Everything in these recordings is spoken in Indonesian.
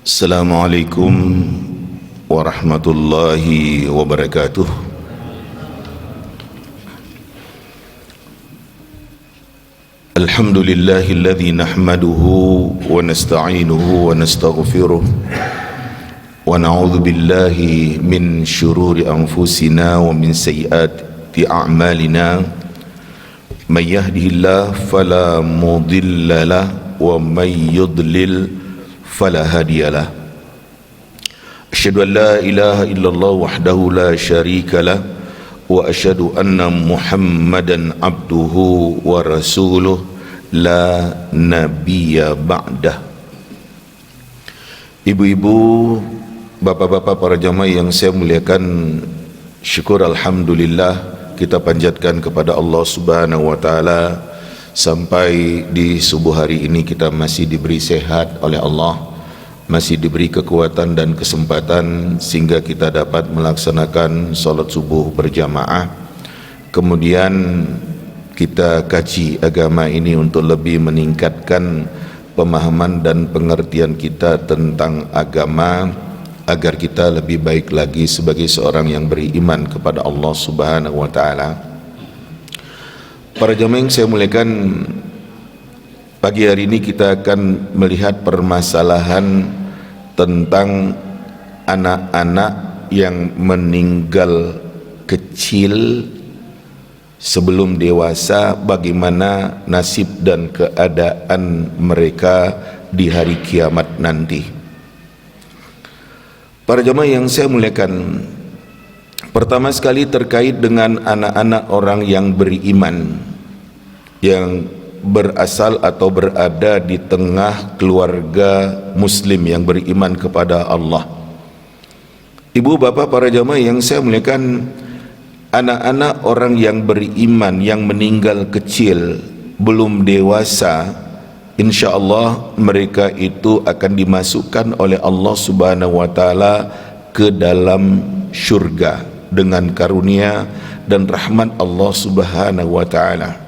Assalamualaikum warahmatullahi wabarakatuh. Alhamdulillahilladzi nahmaduhu wa nasta'inuhu wa nastaghfiruh wa na'udzu billahi min syururi anfusina wa min sayyiati a'malina. May yahdihillahu fala mudilla lahu wa may yudlil fala hadiyalah. Asyhadu an la ilaha illallah wahdahu la syarika lah wa asyhadu anna Muhammadan abduhu wa rasuluh la nabiyya ba'dah. Ibu-ibu, bapak-bapak, para jamaah yang saya muliakan, syukur alhamdulillah kita panjatkan kepada Allah Subhanahu wa taala sampai di subuh hari ini kita masih diberi sehat oleh Allah, masih diberi kekuatan dan kesempatan sehingga kita dapat melaksanakan salat subuh berjamaah. Kemudian kita kaji agama ini untuk lebih meningkatkan pemahaman dan pengertian kita tentang agama, agar kita lebih baik lagi sebagai seorang yang beriman kepada Allah Subhanahu wa taala. Para jamaah yang saya muliakan, pagi hari ini kita akan melihat permasalahan tentang anak-anak yang meninggal kecil sebelum dewasa, bagaimana nasib dan keadaan mereka di hari kiamat nanti. Para jamaah yang saya muliakan, pertama sekali terkait dengan anak-anak orang yang beriman, yang berasal atau berada di tengah keluarga muslim yang beriman kepada Allah. Ibu, bapak, para jamaah yang saya muliakan, anak-anak orang yang beriman yang meninggal kecil belum dewasa, insyaallah mereka itu akan dimasukkan oleh Allah Subhanahu wa taala ke dalam syurga dengan karunia dan rahmat Allah Subhanahu wa taala.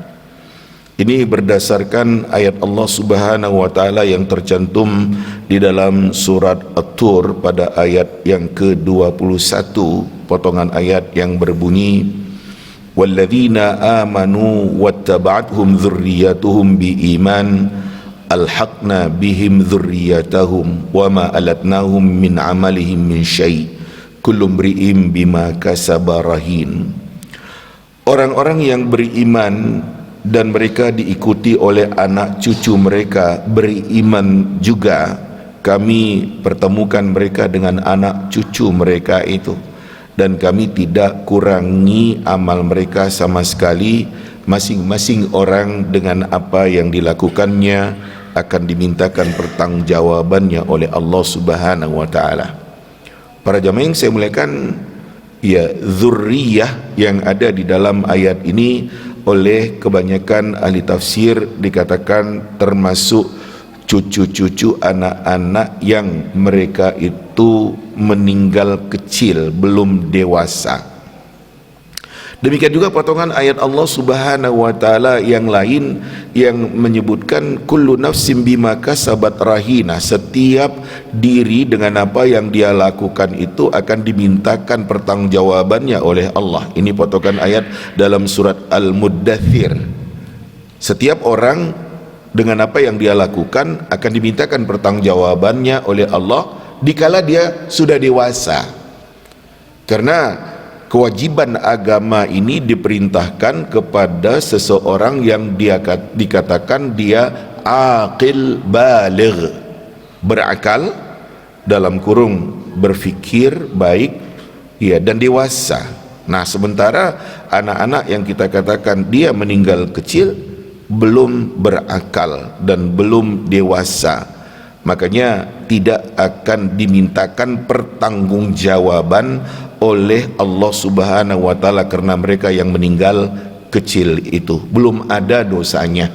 Ini berdasarkan ayat Allah Subhanahu wa taala yang tercantum di dalam surat At-Tur pada ayat yang ke-21, potongan ayat yang berbunyi, walladzina amanu wattaba'athum dzurriyyatuhum biiman alhaqna bihim dzurriyyatahum wama alatnahum min amalihim min syai' kullu imri'in bima kasaba rahin. Orang-orang yang beriman dan mereka diikuti oleh anak cucu mereka beriman juga, kami pertemukan mereka dengan anak cucu mereka itu, dan kami tidak kurangi amal mereka sama sekali. Masing-masing orang dengan apa yang dilakukannya akan dimintakan pertanggungjawabannya oleh Allah Subhanahu wa taala. Para jamaah yang saya muliakan, ya, dzurriyah yang ada di dalam ayat ini oleh kebanyakan ahli tafsir dikatakan termasuk cucu-cucu anak-anak yang mereka itu meninggal kecil, belum dewasa. Demikian juga potongan ayat Allah Subhanahu wa taala yang lain yang menyebutkan kullu nafsin bima kasabat rahina, setiap diri dengan apa yang dia lakukan itu akan dimintakan pertanggungjawabannya oleh Allah. Ini potongan ayat dalam surat Al-Muddathir. Setiap orang dengan apa yang dia lakukan akan dimintakan pertanggungjawabannya oleh Allah dikala dia sudah dewasa. Karena kewajiban agama ini diperintahkan kepada seseorang yang dia dikatakan dia aqil baligh, berakal, dalam kurung berfikir baik, ya, dan dewasa. Nah, sementara anak-anak yang kita katakan dia meninggal kecil belum berakal dan belum dewasa, makanya tidak akan dimintakan pertanggungjawaban oleh Allah Subhanahu wa taala karena mereka yang meninggal kecil itu belum ada dosanya,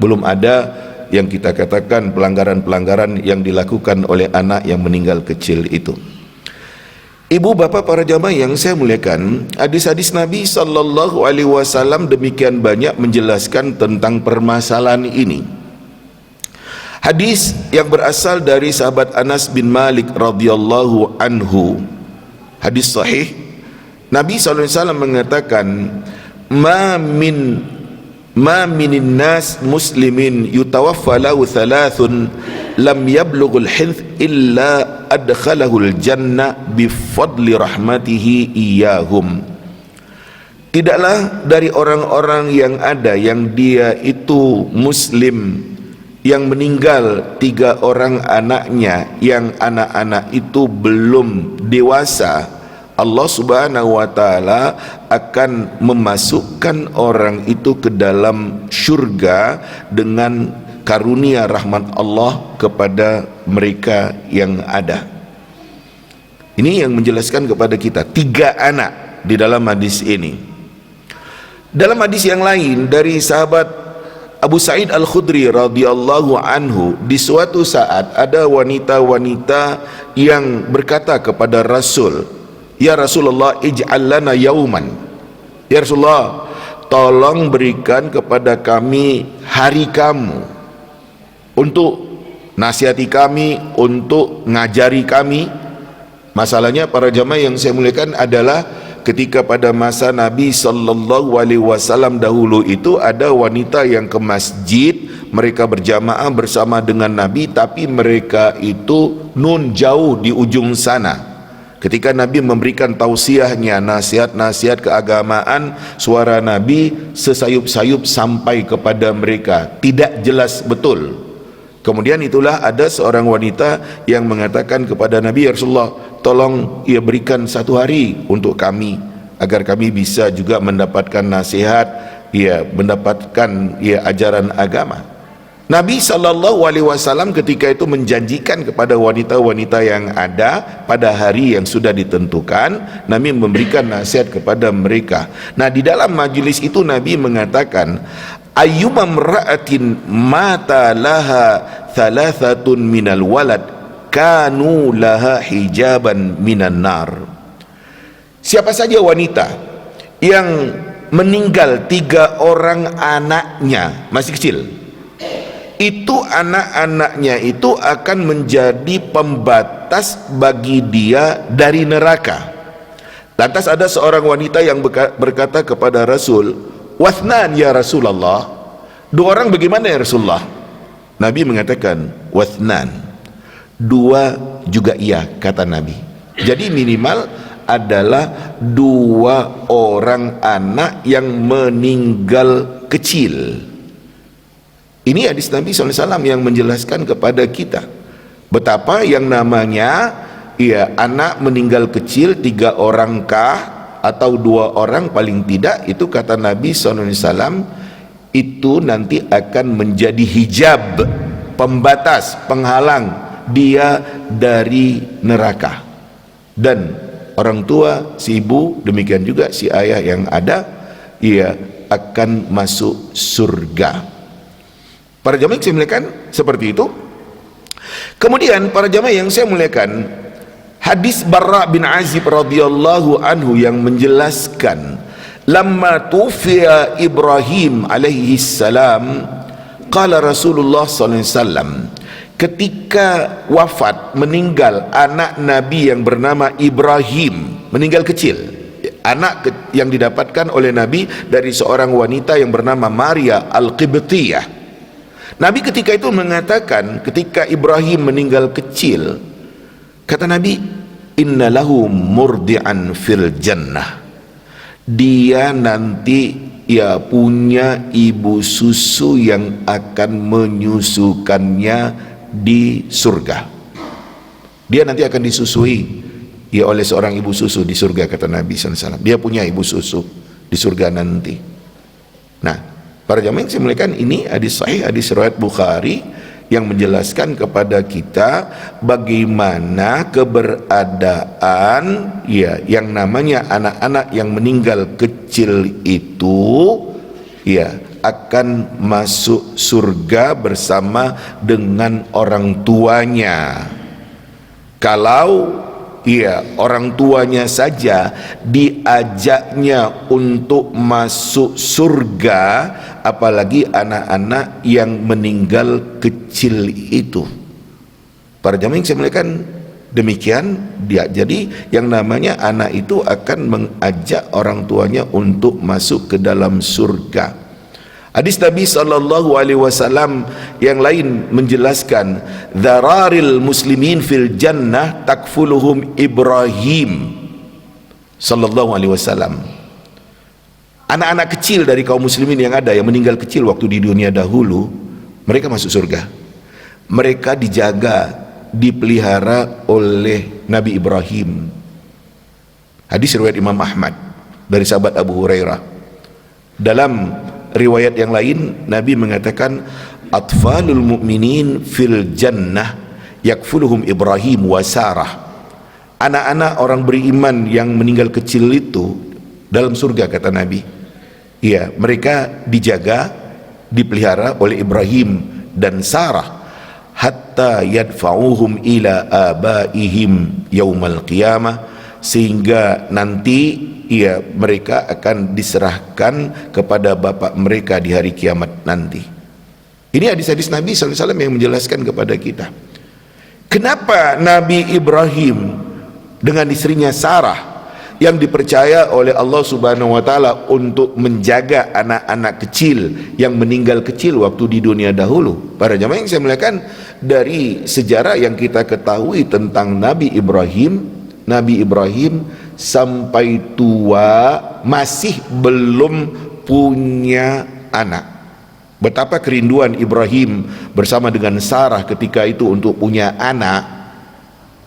belum ada yang kita katakan pelanggaran-pelanggaran yang dilakukan oleh anak yang meninggal kecil itu. Ibu, bapak, para jamaah yang saya muliakan, hadis-hadis Nabi sallallahu alaihi wasallam demikian banyak menjelaskan tentang permasalahan ini. Hadis yang berasal dari sahabat Anas bin Malik radhiyallahu anhu, hadis sahih. Nabi SAW mengatakan, ma minin nas muslimin yutawaffa lahu thalathun lam yablughul hinth illa adkhalahul jannah bifadli rahmatihi iyahum. Tidaklah dari orang-orang yang ada yang dia itu muslim yang meninggal 3 orang anaknya, yang anak-anak itu belum dewasa, Allah Subhanahu wa taala akan memasukkan orang itu ke dalam syurga dengan karunia rahmat Allah kepada mereka yang ada. Ini yang menjelaskan kepada kita 3 anak di dalam hadis ini. Dalam hadis yang lain dari sahabat Abu Sa'id Al-Khudri radhiyallahu anhu, di suatu saat ada wanita-wanita yang berkata kepada Rasul, "Ya Rasulullah, ij'al lana yauman." Ya Rasulullah, tolong berikan kepada kami hari kamu untuk nasihati kami, untuk ngajari kami. Masalahnya para jamaah yang saya muliakan adalah ketika pada masa Nabi sallallahu alaihi wasallam dahulu itu ada wanita yang ke masjid, mereka berjamaah bersama dengan Nabi, tapi mereka itu jauh di ujung sana. Ketika Nabi memberikan tausiahnya, nasihat-nasihat keagamaan, suara Nabi sesayup-sayup sampai kepada mereka, tidak jelas betul. Kemudian itulah ada seorang wanita yang mengatakan kepada Nabi, "Ya Rasulullah, tolong ia berikan 1 hari untuk kami agar kami bisa juga mendapatkan nasihat, ya, mendapatkan ya ajaran agama." Nabi SAW ketika itu menjanjikan kepada wanita-wanita yang ada pada hari yang sudah ditentukan, Nabi memberikan nasihat kepada mereka. Nah, di dalam majelis itu Nabi mengatakan, ayyuma imra'atin mata laha thalathatun minal walad kanu laha hijaban minan nar. Siapa saja wanita yang meninggal 3 orang anaknya masih kecil, itu anak-anaknya itu akan menjadi pembatas bagi dia dari neraka. Lantas ada seorang wanita yang berkata kepada Rasul, "Wathnan ya Rasulullah, 2 orang bagaimana ya Rasulullah?" Nabi mengatakan, "Wathnan, 2 juga iya," kata Nabi. Jadi minimal adalah 2 orang anak yang meninggal kecil. Ini hadis Nabi SAW yang menjelaskan kepada kita betapa yang namanya ya anak meninggal kecil 3 orang kah atau 2 orang paling tidak, itu kata Nabi SAW itu nanti akan menjadi hijab, pembatas, penghalang dia dari neraka. Dan orang tua, si ibu, demikian juga si ayah yang ada, ia akan masuk surga. Para jamaah yang saya muliakan, seperti itu. Kemudian para jamaah yang saya muliakan, hadis Barra bin Azib radhiyallahu anhu yang menjelaskan, lamma tufiya Ibrahim alaihi salam, qala Rasulullah sallallahu alaihi wasallam, ketika wafat, meninggal anak Nabi yang bernama Ibrahim, meninggal kecil, anak yang didapatkan oleh Nabi dari seorang wanita yang bernama Maria Al-Qibtiyah. Nabi ketika itu mengatakan, ketika Ibrahim meninggal kecil, kata Nabi, inna lahu murdi'an fil jannah, dia nanti ya punya ibu susu yang akan menyusukannya di surga. Dia nanti akan disusui ya oleh seorang ibu susu di surga, kata Nabi SAW. Dia punya ibu susu di surga nanti. Nah, para jamaah yang saya muliakan, ini hadis sahih, hadis riwayat Bukhari yang menjelaskan kepada kita bagaimana keberadaan ya yang namanya anak-anak yang meninggal kecil itu ya akan masuk surga bersama dengan orang tuanya. Kalau iya, orang tuanya saja diajaknya untuk masuk surga, apalagi anak-anak yang meninggal kecil itu. Para jamaah yang saya muliakan, demikian dia. Jadi yang namanya anak itu akan mengajak orang tuanya untuk masuk ke dalam surga. Hadis Nabi SAW yang lain menjelaskan, dzararil muslimin fil jannah takfuluhum Ibrahim sallallahu alaihi wasallam. Anak-anak kecil dari kaum muslimin yang ada, yang meninggal kecil waktu di dunia dahulu, mereka masuk surga. Mereka dijaga, dipelihara oleh Nabi Ibrahim. Hadis riwayat Imam Ahmad dari sahabat Abu Hurairah. Dalam riwayat yang lain, Nabi mengatakan, atfalul mu'minin fil jannah yakfuluhum Ibrahim wa Sarah. Anak-anak orang beriman yang meninggal kecil itu dalam surga, kata Nabi. Iya, mereka dijaga, dipelihara oleh Ibrahim dan Sarah, hatta yadfa'uhum ila abaihim yaumal qiyamah, sehingga nanti ya mereka akan diserahkan kepada bapak mereka di hari kiamat nanti. Ini hadis-hadis Nabi SAW yang menjelaskan kepada kita kenapa Nabi Ibrahim dengan istrinya Sarah yang dipercaya oleh Allah Subhanahu wa taala untuk menjaga anak-anak kecil yang meninggal kecil waktu di dunia dahulu. Para jamaah yang saya muliakan, dari sejarah yang kita ketahui tentang Nabi Ibrahim sampai tua masih belum punya anak. Betapa kerinduan Ibrahim bersama dengan Sarah ketika itu untuk punya anak.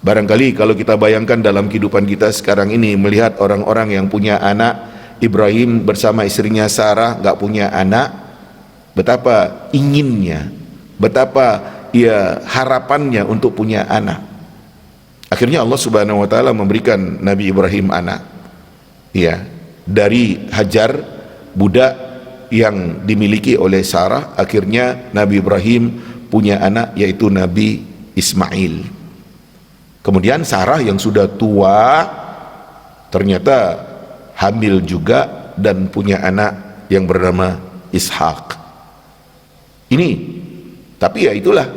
Barangkali kalau kita bayangkan dalam kehidupan kita sekarang ini, melihat orang-orang yang punya anak, Ibrahim bersama istrinya Sarah gak punya anak, betapa inginnya, betapa ya harapannya untuk punya anak. Akhirnya Allah Subhanahu wa taala memberikan Nabi Ibrahim anak. Ya, dari Hajar, budak yang dimiliki oleh Sarah, akhirnya Nabi Ibrahim punya anak, yaitu Nabi Ismail. Kemudian Sarah yang sudah tua ternyata hamil juga dan punya anak yang bernama Ishak. Ini, tapi ya itulah,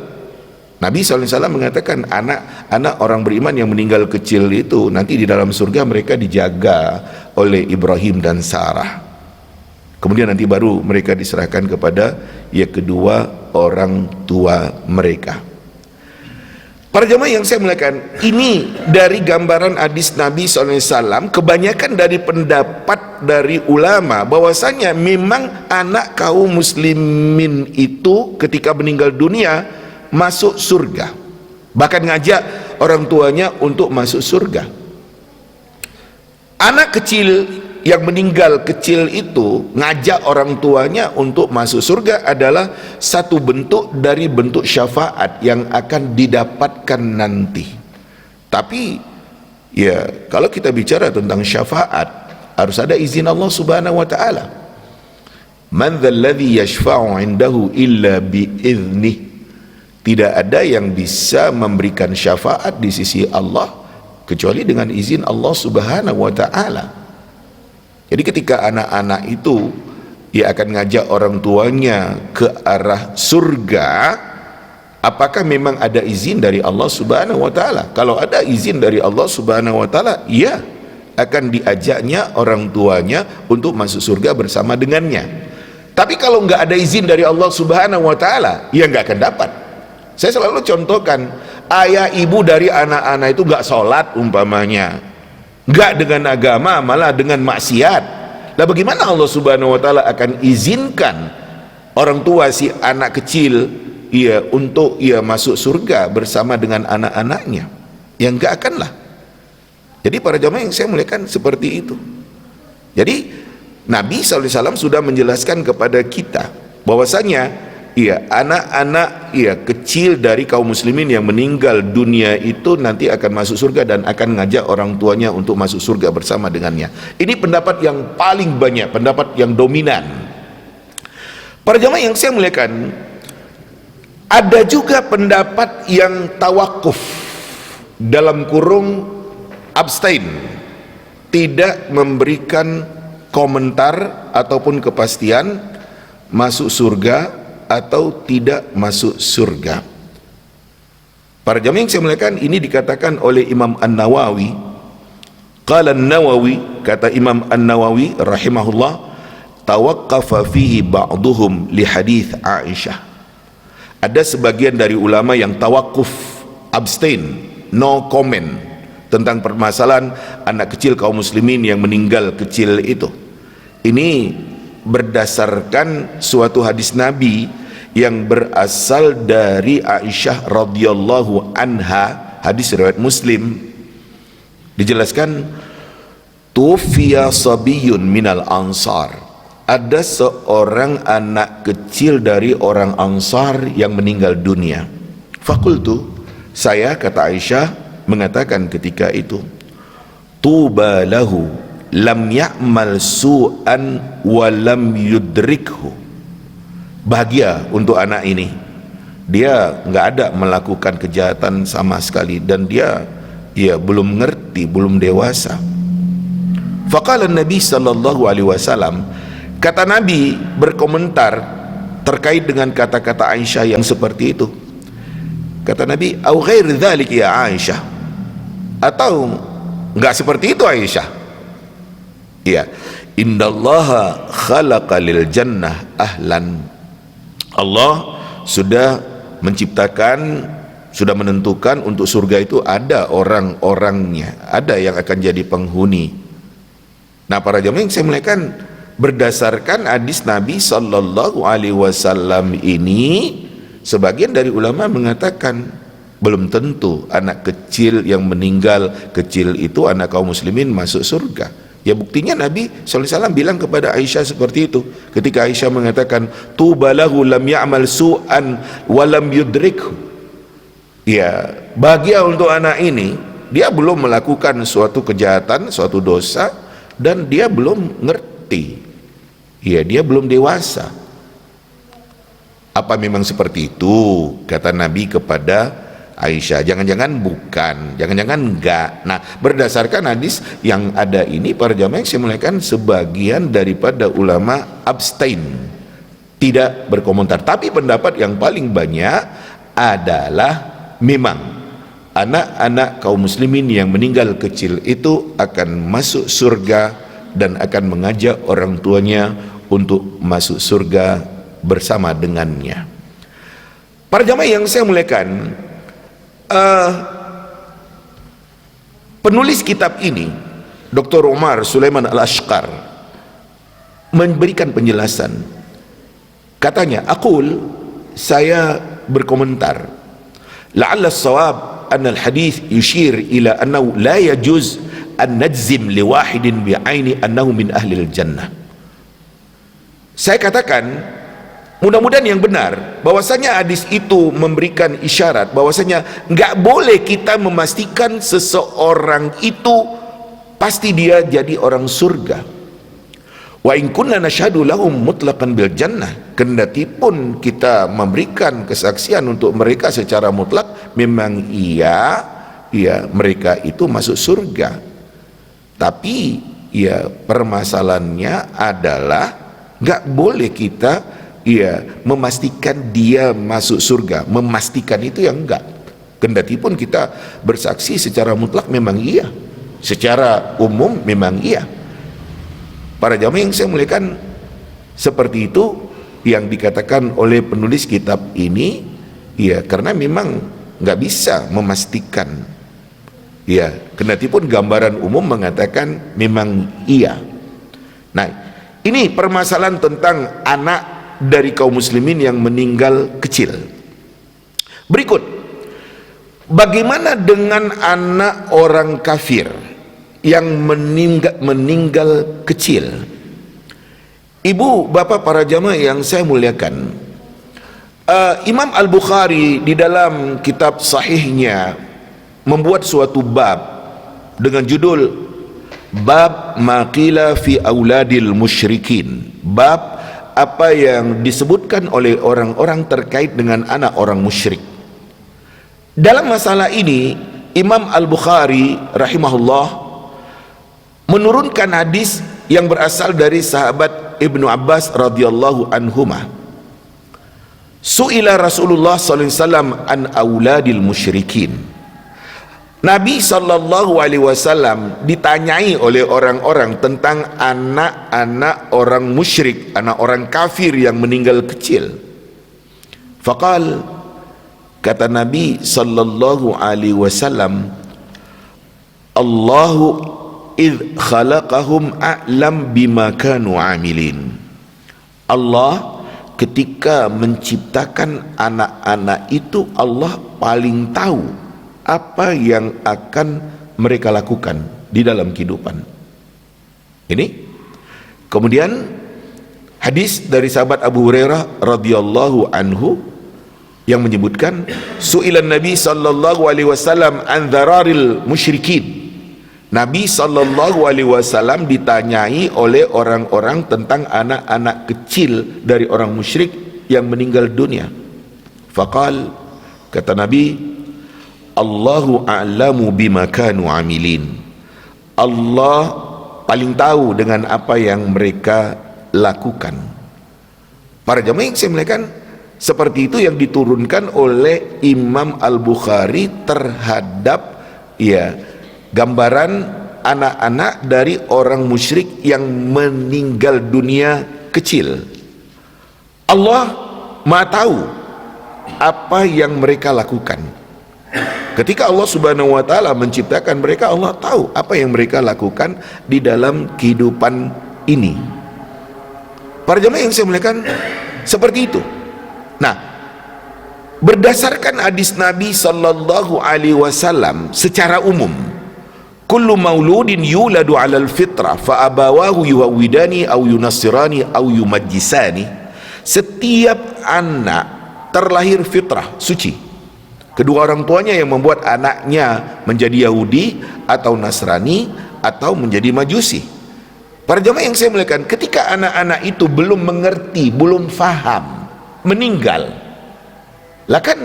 Nabi SAW mengatakan anak-anak orang beriman yang meninggal kecil itu nanti di dalam surga mereka dijaga oleh Ibrahim dan Sarah. Kemudian nanti baru mereka diserahkan kepada ya kedua orang tua mereka. Para jemaah yang saya muliakan, ini dari gambaran hadis Nabi SAW, kebanyakan dari pendapat dari ulama bahwasanya memang anak kaum muslimin itu ketika meninggal dunia masuk surga, bahkan ngajak orang tuanya untuk masuk surga. Anak kecil yang meninggal kecil itu ngajak orang tuanya untuk masuk surga adalah satu bentuk dari bentuk syafaat yang akan didapatkan nanti. Tapi ya kalau kita bicara tentang syafaat, harus ada izin Allah Subhanahu wa taala. Man dzalladzi yashfa'u 'indahu illa biiznih. Tidak ada yang bisa memberikan syafaat di sisi Allah kecuali dengan izin Allah Subhanahu wa taala. Jadi ketika anak-anak itu ia akan ngajak orang tuanya ke arah surga, apakah memang ada izin dari Allah Subhanahu wa taala? Kalau ada izin dari Allah Subhanahu wa taala, ya akan diajaknya orang tuanya untuk masuk surga bersama dengannya. Tapi kalau nggak ada izin dari Allah Subhanahu wa taala, ya nggak akan dapat. Saya selalu contohkan, ayah ibu dari anak-anak itu nggak sholat umpamanya, nggak dengan agama, malah dengan maksiat. Nah bagaimana Allah Subhanahu wa taala akan izinkan orang tua si anak kecil ya untuk ia masuk surga bersama dengan anak-anaknya? Ya enggak akan lah. Jadi para jamaah yang saya muliakan, seperti itu. Jadi Nabi SAW sudah menjelaskan kepada kita bahwasanya iya, anak-anak iya kecil dari kaum muslimin yang meninggal dunia itu nanti akan masuk surga dan akan ngajak orang tuanya untuk masuk surga bersama dengannya. Ini pendapat yang paling banyak, pendapat yang dominan. Para jamaah yang saya muliakan, ada juga pendapat yang tawakuf, dalam kurung abstain, tidak memberikan komentar ataupun kepastian masuk surga atau tidak masuk surga. Para jamaah yang saya muliakan, ini dikatakan oleh Imam An-Nawawi. Qala An-Nawawi, kata Imam An-Nawawi rahimahullah, tawaqqafa fihi ba'duhum li hadits Aisyah. Ada sebagian dari ulama yang tawakuf, abstain, no comment tentang permasalahan anak kecil kaum muslimin yang meninggal kecil itu. Ini berdasarkan suatu hadis Nabi yang berasal dari Aisyah radhiyallahu anha, hadis riwayat Muslim. Dijelaskan, tufiya sabiyun minal ansar, ada seorang anak kecil dari orang Ansar yang meninggal dunia. Fakultu, saya, kata Aisyah, mengatakan ketika itu, tuba lahu lam ya'mal su'an wa lam yudrikhu. Bahagia untuk anak ini, dia nggak ada melakukan kejahatan sama sekali dan dia belum ngerti, belum dewasa. Faqala Nabi sallallahu alaihi wasallam, kata Nabi berkomentar terkait dengan kata-kata Aisyah yang seperti itu. Kata Nabi, au ghair dzalik ya Aisyah, atau enggak seperti itu Aisyah. Ya, innallaha khalaqa lil jannah ahlan. Allah sudah menciptakan, sudah menentukan untuk surga itu ada orang-orangnya, ada yang akan jadi penghuni. Nah, para jamaah yang saya muliakan, berdasarkan hadis Nabi sallallahu alaihi wasallam ini, sebagian dari ulama mengatakan belum tentu anak kecil yang meninggal kecil itu anak kaum muslimin masuk surga. Ya, buktinya Nabi SAW bilang kepada Aisyah seperti itu ketika Aisyah mengatakan tubalahu lam ya'mal su'an wa lam yudrikhu. Ya, bahagia untuk anak ini, dia belum melakukan suatu kejahatan, suatu dosa, dan dia belum ngerti. Ya, dia belum dewasa. Apa memang seperti itu? Kata Nabi kepada Aisyah. Jangan-jangan bukan, jangan-jangan enggak. Nah, berdasarkan hadis yang ada ini, para jamaah yang saya muliakan, sebagian daripada ulama abstain, tidak berkomentar. Tapi pendapat yang paling banyak adalah memang anak-anak kaum muslimin yang meninggal kecil itu akan masuk surga dan akan mengajak orang tuanya untuk masuk surga bersama dengannya. Para jamaah yang saya muliakan, penulis kitab ini, Dr. Umar Sulaiman Al-Ashqar, memberikan penjelasan. Katanya, saya berkomentar, la'alla as-sawab anna al-hadith yushir ila annahu la yajuz an najzim li wahidin bi'aini annahu min ahli al-jannah. Saya katakan, mudah-mudahan yang benar bahwasanya hadis itu memberikan isyarat bahwasanya nggak boleh kita memastikan seseorang itu pasti dia jadi orang surga. Wa in kunna nashhadu lahum mutlaqan bil jannah, kendati pun kita memberikan kesaksian untuk mereka secara mutlak memang iya mereka itu masuk surga. Tapi ya permasalahannya adalah nggak boleh kita memastikan dia masuk surga. Memastikan itu yang enggak, kendati pun kita bersaksi secara mutlak memang iya, secara umum memang iya. Para jamaah yang saya muliakan, seperti itu yang dikatakan oleh penulis kitab ini, karena memang nggak bisa memastikan, kendati pun gambaran umum mengatakan memang iya. Nah, ini permasalahan tentang anak dari kaum muslimin yang meninggal kecil. Berikut, bagaimana dengan anak orang kafir yang meninggal kecil? Ibu, bapak, para jamaah yang saya muliakan, Imam Al-Bukhari di dalam kitab sahihnya membuat suatu bab dengan judul Bab Maqila fi Auladil Musyrikin, bab apa yang disebutkan oleh orang-orang terkait dengan anak orang musyrik. Dalam masalah ini Imam Al-Bukhari rahimahullah menurunkan hadis yang berasal dari sahabat Ibnu Abbas radhiyallahu anhuma. Su'ila Rasulullah sallallahu alaihi wasallam an auladil musyrikin. Nabi sallallahu alaihi wasallam ditanyai oleh orang-orang tentang anak-anak orang musyrik, anak orang kafir yang meninggal kecil. Faqal, kata Nabi sallallahu alaihi wasallam, Allahu idh khalaqahum a'lam bima kanu amilin. Allah ketika menciptakan anak-anak itu, Allah paling tahu apa yang akan mereka lakukan di dalam kehidupan ini. Kemudian hadis dari sahabat Abu Hurairah radhiyallahu anhu yang menyebutkan, su'ilan Nabi sallallahu alaihi wasallam an dzararil musyrikin. Nabi sallallahu alaihi wasallam ditanyai oleh orang-orang tentang anak-anak kecil dari orang musyrik yang meninggal dunia. Faqal, kata Nabi, Allahu a'lamu bima kanu amilin. Allah paling tahu dengan apa yang mereka lakukan. Para jamaah yang saya muliakan, seperti itu yang diturunkan oleh Imam Al-Bukhari terhadap gambaran anak-anak dari orang musyrik yang meninggal dunia kecil. Allah Maha tahu apa yang mereka lakukan. Ketika Allah Subhanahu wa taala menciptakan mereka, Allah tahu apa yang mereka lakukan di dalam kehidupan ini. Para jemaah yang saya muliakan, seperti itu. Nah, berdasarkan hadis Nabi sallallahu alaihi wasallam secara umum, kullu mauludin yuladu 'alal fitrah fa abawahu yuhawidani aw yunassirani aw yumajjisani. Setiap anak terlahir fitrah, suci. Kedua orang tuanya yang membuat anaknya menjadi Yahudi atau Nasrani atau menjadi Majusi. Para jemaah yang saya muliakan, ketika anak-anak itu belum mengerti, belum faham, meninggal, lah kan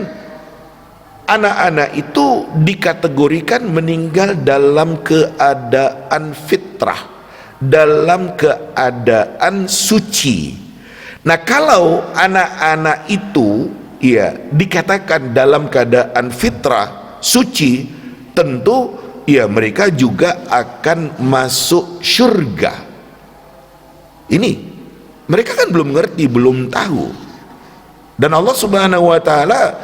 anak-anak itu dikategorikan meninggal dalam keadaan fitrah, dalam keadaan suci. Nah, kalau anak-anak itu dikatakan dalam keadaan fitrah suci, tentu mereka juga akan masuk surga. Ini mereka kan belum ngerti, belum tahu. Dan Allah Subhanahu wa taala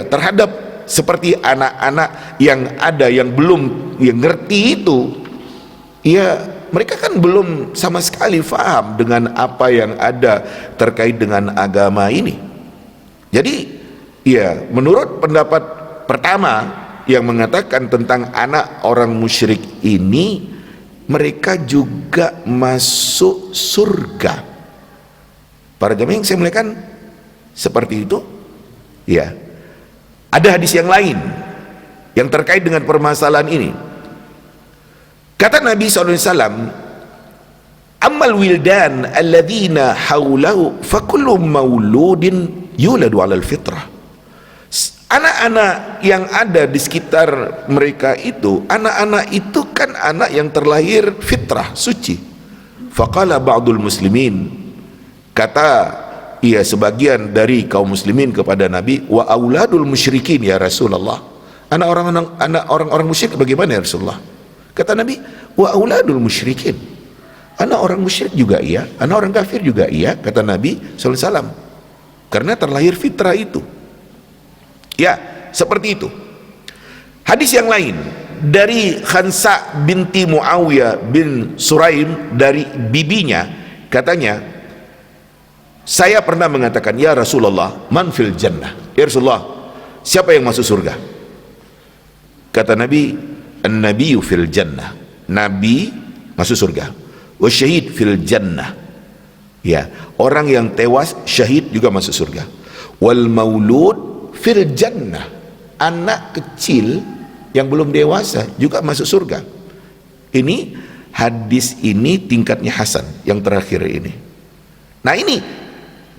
terhadap seperti anak-anak yang ada yang belum ngerti itu, mereka kan belum sama sekali faham dengan apa yang ada terkait dengan agama ini. Jadi menurut pendapat pertama yang mengatakan tentang anak orang musyrik ini, mereka juga masuk surga. Para jemaah yang saya muliakan, seperti itu. Ada hadis yang lain yang terkait dengan permasalahan ini. Kata Nabi SAW, ammal wildan alladzina haulahu fakullu mauludin yuladu 'alal fitrah. Anak-anak yang ada di sekitar mereka itu, anak-anak itu kan anak yang terlahir fitrah, suci. Faqala ba'dul muslimin, kata sebagian dari kaum muslimin kepada Nabi, wa auladul musyrikin ya Rasulullah. Anak orang-orang musyrik bagaimana ya Rasulullah? Kata Nabi, wa auladul musyrikin. Anak orang musyrik juga iya, anak orang kafir juga iya, kata Nabi sallallahu alaihi wasallam. Karena terlahir fitrah itu. Seperti itu. Hadis yang lain dari Khansa binti Muawiyah bin Suraim, dari bibinya, katanya, saya pernah mengatakan, ya Rasulullah, man fil jannah? Ya Rasulullah, siapa yang masuk surga? Kata Nabi, an-nabiyyu fil jannah. Nabi masuk surga. Wa syahid fil jannah. Orang yang tewas syahid juga masuk surga. Wal maulud fil jannah. Anak kecil yang belum dewasa juga masuk surga. Ini hadis ini tingkatnya hasan, yang terakhir ini. Nah, ini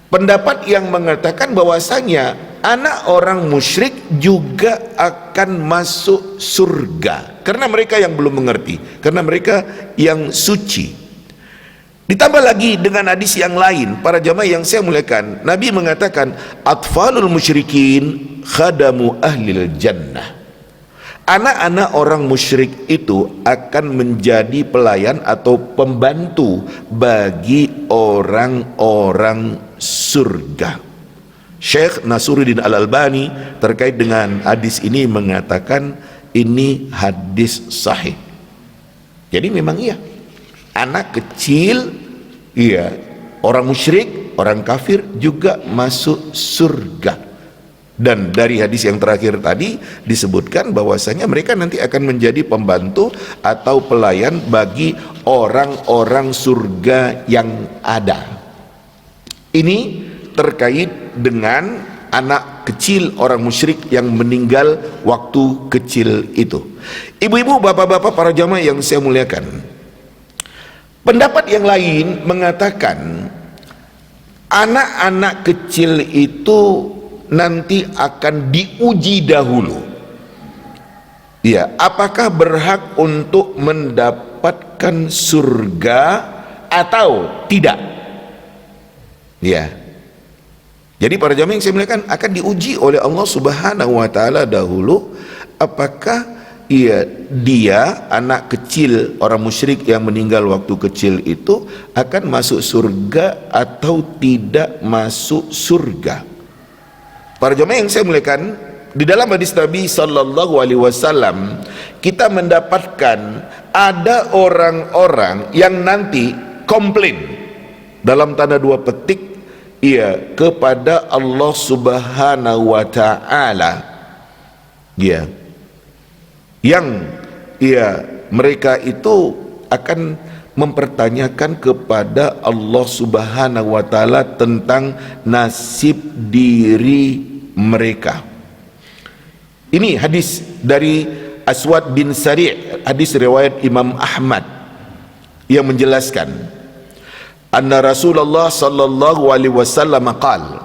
pendapat yang mengatakan bahwasanya anak orang musyrik juga akan masuk surga karena mereka yang belum mengerti, karena mereka yang suci. Ditambah lagi dengan hadis yang lain, para jamaah yang saya muliakan, Nabi mengatakan atfalul musyrikin khadamu ahlil jannah. Anak-anak orang musyrik itu akan menjadi pelayan atau pembantu bagi orang-orang surga. Syekh Nasruddin Al-Albani terkait dengan hadis ini mengatakan ini hadis sahih. Jadi memang iya, anak kecil, iya, orang musyrik, orang kafir juga masuk surga. Dan dari hadis yang terakhir tadi disebutkan bahwasanya mereka nanti akan menjadi pembantu atau pelayan bagi orang-orang surga yang ada. Ini terkait dengan anak kecil orang musyrik yang meninggal waktu kecil itu. Ibu-ibu, bapak-bapak, para jamaah yang saya muliakan, pendapat yang lain mengatakan anak-anak kecil itu nanti akan diuji dahulu, ya, apakah berhak untuk mendapatkan surga atau tidak, ya. Jadi para jamaah yang saya muliakan, akan diuji oleh Allah Subhanahu wa taala dahulu apakah dia anak kecil orang musyrik yang meninggal waktu kecil itu akan masuk surga atau tidak masuk surga. Para jemaah yang saya muliakan, di dalam hadis Nabi sallallahu alaihi wasallam kita mendapatkan ada orang-orang yang nanti komplain dalam tanda dua petik, ya, kepada Allah Subhanahu wa taala, ya, yang mereka itu akan mempertanyakan kepada Allah Subhanahu wa taala tentang nasib diri mereka. Ini hadis dari Aswad bin Sari', hadis riwayat Imam Ahmad, yang menjelaskan anna Rasulullah sallallahu alaihi wasallam qala,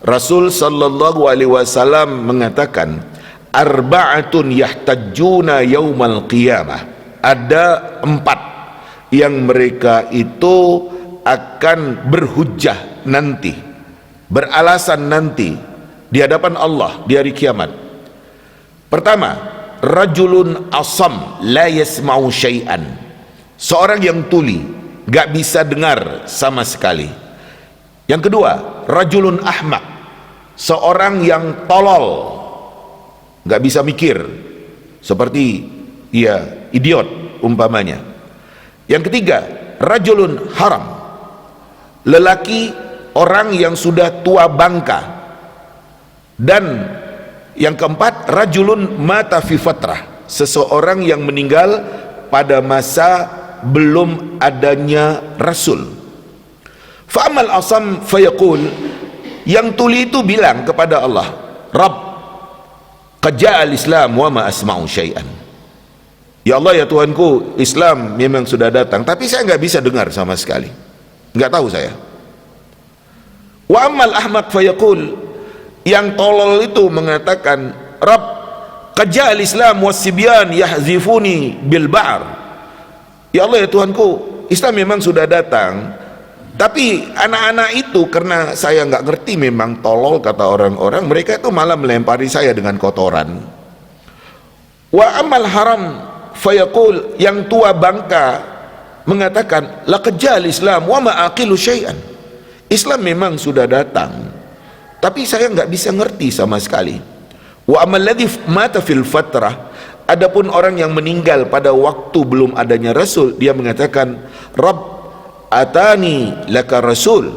Rasul sallallahu alaihi wasallam mengatakan arba'atun yahtajjuna yaumal qiyamah, ada 4 yang mereka itu akan berhujjah nanti, beralasan nanti di hadapan Allah di hari kiamat. Pertama, rajulun asam la yasma'u syai'an, seorang yang tuli, gak bisa dengar sama sekali. Yang kedua, rajulun ahmak, seorang yang tolol, gak bisa mikir, seperti idiot umpamanya. Yang ketiga, rajulun haram, lelaki, orang yang sudah tua bangka. Dan yang keempat, rajulun mata fi fatrah, seseorang yang meninggal pada masa belum adanya Rasul. Fa'amal asam fayaqul, yang tuli itu bilang kepada Allah, Rabb, qad ja'a al-Islam wa ma asma'u syai'an. Ya Allah, ya Tuhanku, Islam memang sudah datang, tapi saya nggak bisa dengar sama sekali, nggak tahu saya. Wa amal ahmaq fayaqul, yang tolol itu mengatakan, Rabb, qad ja'a al-Islam was-sibyan yahzifuni bil ba'r. Ya Allah, ya Tuhanku, Islam memang sudah datang, tapi anak-anak itu karena saya nggak ngerti, memang tolol kata orang-orang, mereka itu malah melempari saya dengan kotoran. Wa amal haram fayaqul, yang tua bangka mengatakan, laqad ja'a al-Islam wa ma aqilu syai'an. Islam memang sudah datang, tapi saya nggak bisa ngerti sama sekali. Wa amal ladzi mata fil fatrah, adapun orang yang meninggal pada waktu belum adanya Rasul, dia mengatakan, Rabb, atani laka rasul.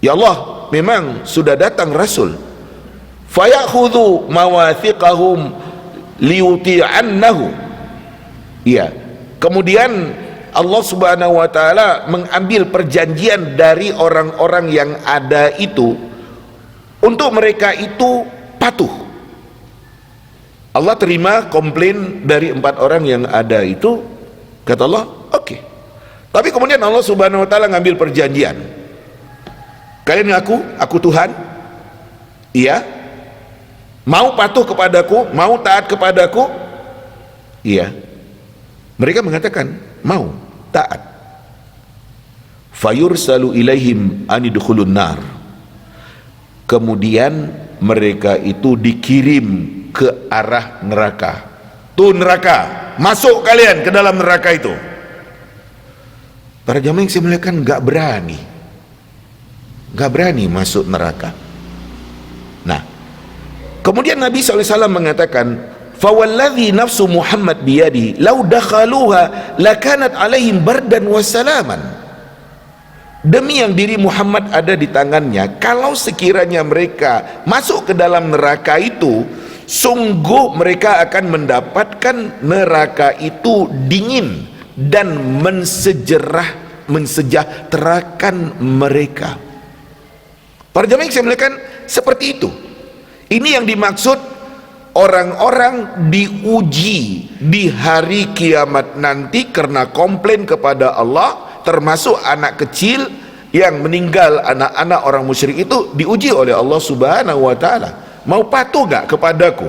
Ya Allah, memang sudah datang Rasul. Fayakhudhu mawathiqahum liyuti'annahu. Ya, kemudian Allah Subhanahu wa taala mengambil perjanjian dari orang-orang yang ada itu untuk mereka itu patuh. Allah terima komplain dari 4 orang yang ada itu, kata Allah, oke. Tapi kemudian Allah Subhanahu wa taala ngambil perjanjian. Kalian ngaku aku Tuhan? Iya. Mau patuh kepadaku, mau taat kepadaku? Iya. Mereka mengatakan mau, taat. Fayursalu ilaihim anidkhulun nar. Kemudian mereka itu dikirim ke arah neraka. Tuh neraka, masuk kalian ke dalam neraka itu. Para jamaah yang saya muliakan gak berani masuk neraka. Nah, kemudian Nabi SAW mengatakan, fawalladhi nafsu Muhammad biyadi lau dakhaluha lakanat alaihim bardan wassalaman. Demi yang diri Muhammad ada di tangannya, kalau sekiranya mereka masuk ke dalam neraka itu, sungguh mereka akan mendapatkan neraka itu dingin dan mensejahterakan mereka. Para jamaah yang saya muliakan, seperti itu. Ini yang dimaksud orang-orang diuji di hari kiamat nanti karena komplain kepada Allah, termasuk anak kecil yang meninggal, anak-anak orang musyrik itu diuji oleh Allah Subhanahu wa ta'ala. Mau patuh gak kepadaku?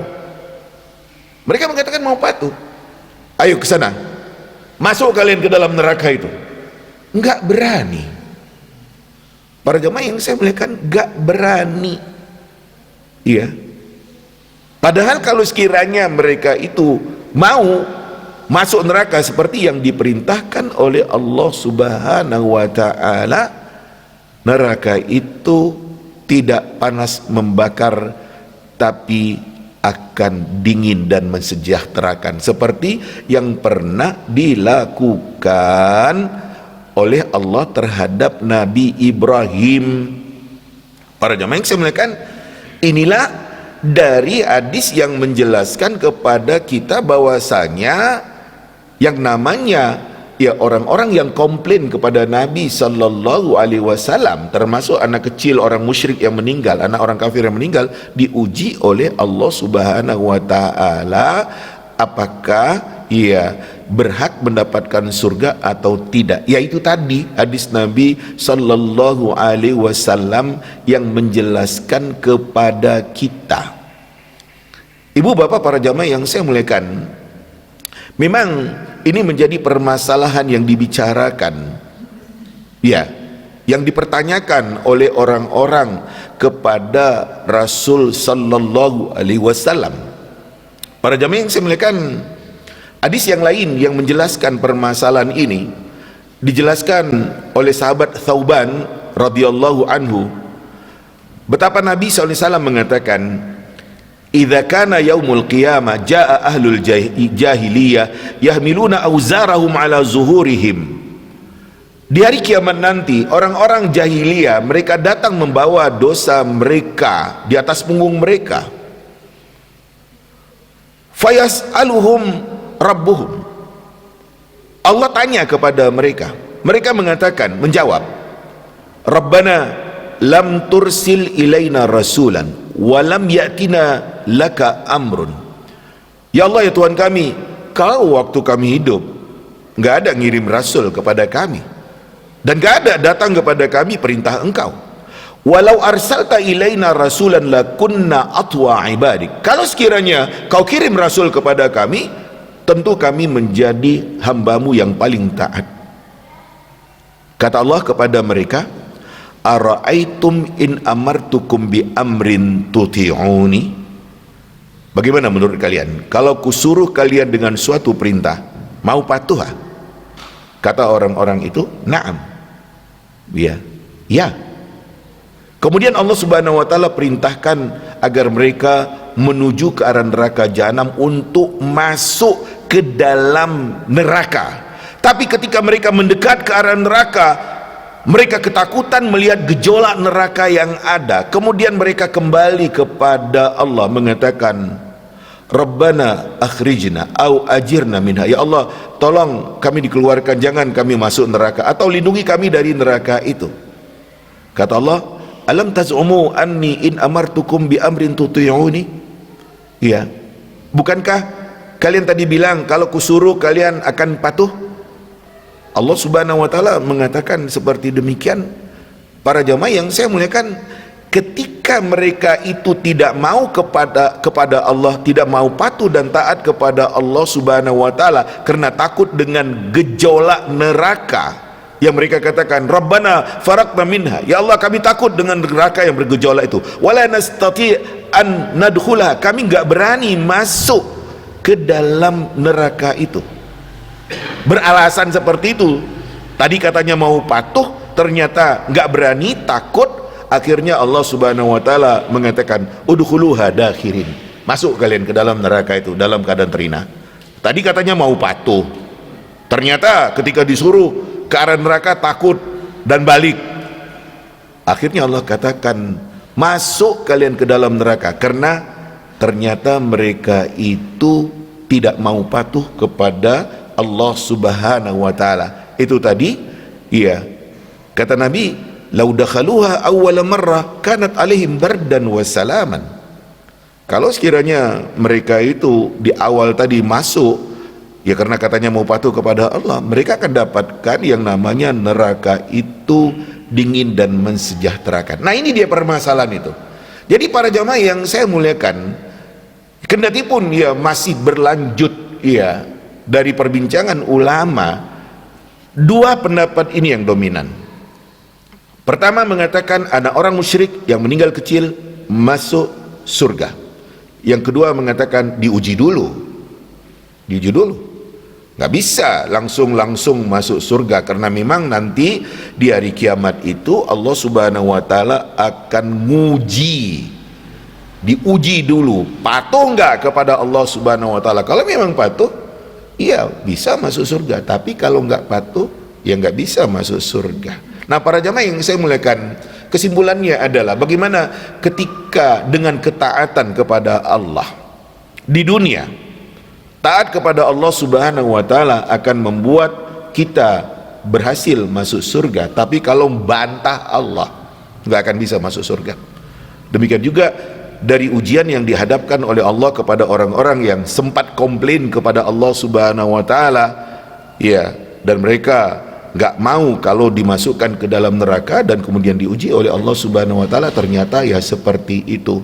Mereka mengatakan mau patuh. Ayo ke sana, masuk kalian ke dalam neraka itu. Enggak berani. Para jemaah yang saya muliakan, enggak berani. Iya. Padahal kalau sekiranya mereka itu mau masuk neraka seperti yang diperintahkan oleh Allah Subhanahu wa ta'ala, neraka itu tidak panas membakar, tapi akan dingin dan mensejahterakan, seperti yang pernah dilakukan oleh Allah terhadap Nabi Ibrahim. Para jamaah yang saya muliakan, inilah dari hadis yang menjelaskan kepada kita bahwasanya yang namanya ya orang-orang yang komplain kepada Nabi Sallallahu Alaihi Wasallam, termasuk anak kecil orang musyrik yang meninggal, anak orang kafir yang meninggal, diuji oleh Allah Subhanahu Wa Taala apakah ia berhak mendapatkan surga atau tidak. Yaitu tadi hadis Nabi Sallallahu Alaihi Wasallam yang menjelaskan kepada kita. Ibu bapak para jamaah yang saya muliakan, memang ini menjadi permasalahan yang dibicarakan, ya, yang dipertanyakan oleh orang-orang kepada Rasul Sallallahu Alaihi Wasallam. Para jamaah yang saya muliakan, hadis yang lain yang menjelaskan permasalahan ini dijelaskan oleh sahabat Thauban radhiyallahu anhu, betapa Nabi SAW mengatakan, idza kana yaumul qiyamah jaa ahlul jahiliyah yahmiluna auzarahum ala zuhurihim. Di hari kiamat nanti orang-orang jahiliyah mereka datang membawa dosa mereka di atas punggung mereka. Fayas'aluhum rabbuhum, Allah tanya kepada mereka, mereka mengatakan, menjawab, Rabbana lam tursil ilaina rasulan walam yatina laka amrun. Ya Allah, ya Tuhan kami, kalau waktu kami hidup nggak ada ngirim rasul kepada kami dan nggak ada datang kepada kami perintah engkau. Walau arsalta ilaina rasulan lakunna atwa ibadik, kalau sekiranya kau kirim rasul kepada kami, tentu kami menjadi hambamu yang paling taat. Kata Allah kepada mereka, ara'aitum in amartukum bi amrin tuti'uni, bagaimana menurut kalian kalau kusuruh kalian dengan suatu perintah, mau patuh? Kata orang-orang itu, na'am, ya, ya. Kemudian Allah Subhanahu wa ta'ala perintahkan agar mereka menuju ke arah neraka jahanam untuk masuk ke dalam neraka. Tapi ketika mereka mendekat ke arah neraka, mereka ketakutan melihat gejolak neraka yang ada. Kemudian mereka kembali kepada Allah mengatakan, Rabbana akhrijna au ajirna minha, ya Allah tolong kami dikeluarkan, jangan kami masuk neraka, atau lindungi kami dari neraka itu. Kata Allah, alam taz'umu anni in amartukum bi amrin tuti'uni, ya, bukankah kalian tadi bilang kalau kusuruh kalian akan patuh? Allah Subhanahu wa ta'ala mengatakan seperti demikian. Para jamaah yang saya muliakan, ketika ketika mereka itu tidak mau kepada Allah, tidak mau patuh dan taat kepada Allah Subhanahu wa taala karena takut dengan gejolak neraka, yang mereka katakan Rabbana faraqna minha, ya Allah kami takut dengan neraka yang bergejolak itu, wala nastati an nadkhula, kami enggak berani masuk ke dalam neraka itu. Beralasan seperti itu. Tadi katanya mau patuh, ternyata enggak berani, takut. Akhirnya Allah Subhanahu wa taala mengatakan udkhuluha dakhirin, masuk kalian ke dalam neraka itu dalam keadaan terhina. Tadi katanya mau patuh, ternyata ketika disuruh ke arah neraka takut dan balik. Akhirnya Allah katakan masuk kalian ke dalam neraka, karena ternyata mereka itu tidak mau patuh kepada Allah Subhanahu wa taala. Itu tadi, iya, kata Nabi, lau dakhaluha awwala marrah kanat alaihim bardan wa salaman. Kalau sekiranya mereka itu di awal tadi masuk, ya karena katanya mau patuh kepada Allah, mereka akan dapatkan yang namanya neraka itu dingin dan mensejahterakan. Nah, ini dia permasalahan itu. Jadi para jamaah yang saya muliakan, kendati pun ya masih berlanjut ya dari perbincangan ulama, dua pendapat ini yang dominan. Pertama mengatakan anak orang musyrik yang meninggal kecil masuk surga. Yang kedua mengatakan diuji dulu, nggak bisa langsung masuk surga, karena memang nanti di hari kiamat itu Allah Subhanahu wa taala akan diuji dulu, patuh nggak kepada Allah Subhanahu wa taala. Kalau memang patuh, iya bisa masuk surga, tapi kalau nggak patuh, ya nggak bisa masuk surga. Nah, para jamaah yang saya muliakan, kesimpulannya adalah bagaimana ketika dengan ketaatan kepada Allah di dunia, taat kepada Allah Subhanahu wa taala akan membuat kita berhasil masuk surga. Tapi kalau bantah Allah, nggak akan bisa masuk surga. Demikian juga dari ujian yang dihadapkan oleh Allah kepada orang-orang yang sempat komplain kepada Allah Subhanahu wa taala, ya, dan mereka nggak mau kalau dimasukkan ke dalam neraka dan kemudian diuji oleh Allah Subhanahu wa taala, ternyata ya seperti itu.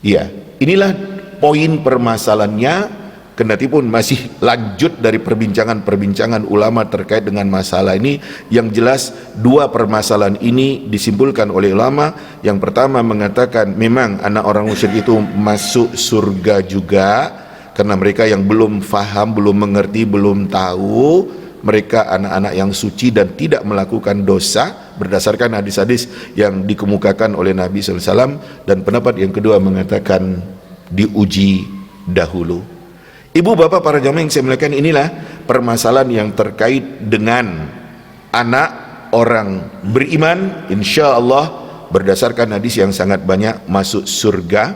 Ya, inilah poin permasalahannya, kendati pun masih lanjut dari perbincangan ulama terkait dengan masalah ini. Yang jelas dua permasalahan ini disimpulkan oleh ulama. Yang pertama mengatakan memang anak orang musyrik itu masuk surga juga, karena mereka yang belum faham, belum mengerti, belum tahu, mereka anak-anak yang suci dan tidak melakukan dosa berdasarkan hadis-hadis yang dikemukakan oleh Nabi SAW. Dan pendapat yang kedua mengatakan diuji dahulu. Ibu bapak para jamaah yang saya muliakan, inilah permasalahan yang terkait dengan anak orang beriman, insya Allah berdasarkan hadis yang sangat banyak masuk surga,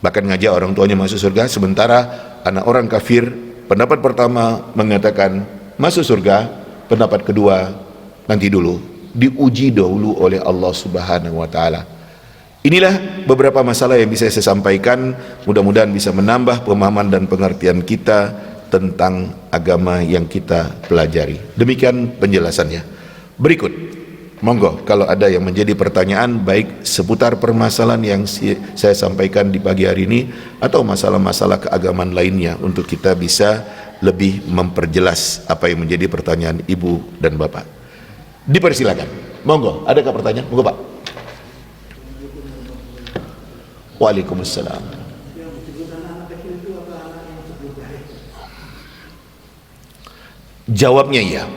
bahkan ngajak orang tuanya masuk surga. Sementara anak orang kafir, pendapat pertama mengatakan masuk surga, pendapat kedua nanti dulu, diuji dahulu oleh Allah Subhanahu wa taala. Inilah beberapa masalah yang bisa saya sampaikan, mudah-mudahan bisa menambah pemahaman dan pengertian kita tentang agama yang kita pelajari. Demikian penjelasannya. Berikut, monggo kalau ada yang menjadi pertanyaan baik seputar permasalahan yang saya sampaikan di pagi hari ini atau masalah-masalah keagamaan lainnya, untuk kita bisa lebih memperjelas apa yang menjadi pertanyaan ibu dan bapak. Dipersilakan, monggo. Adakah pertanyaan? Monggo Pak. Waalaikumsalam. Jawabnya iya.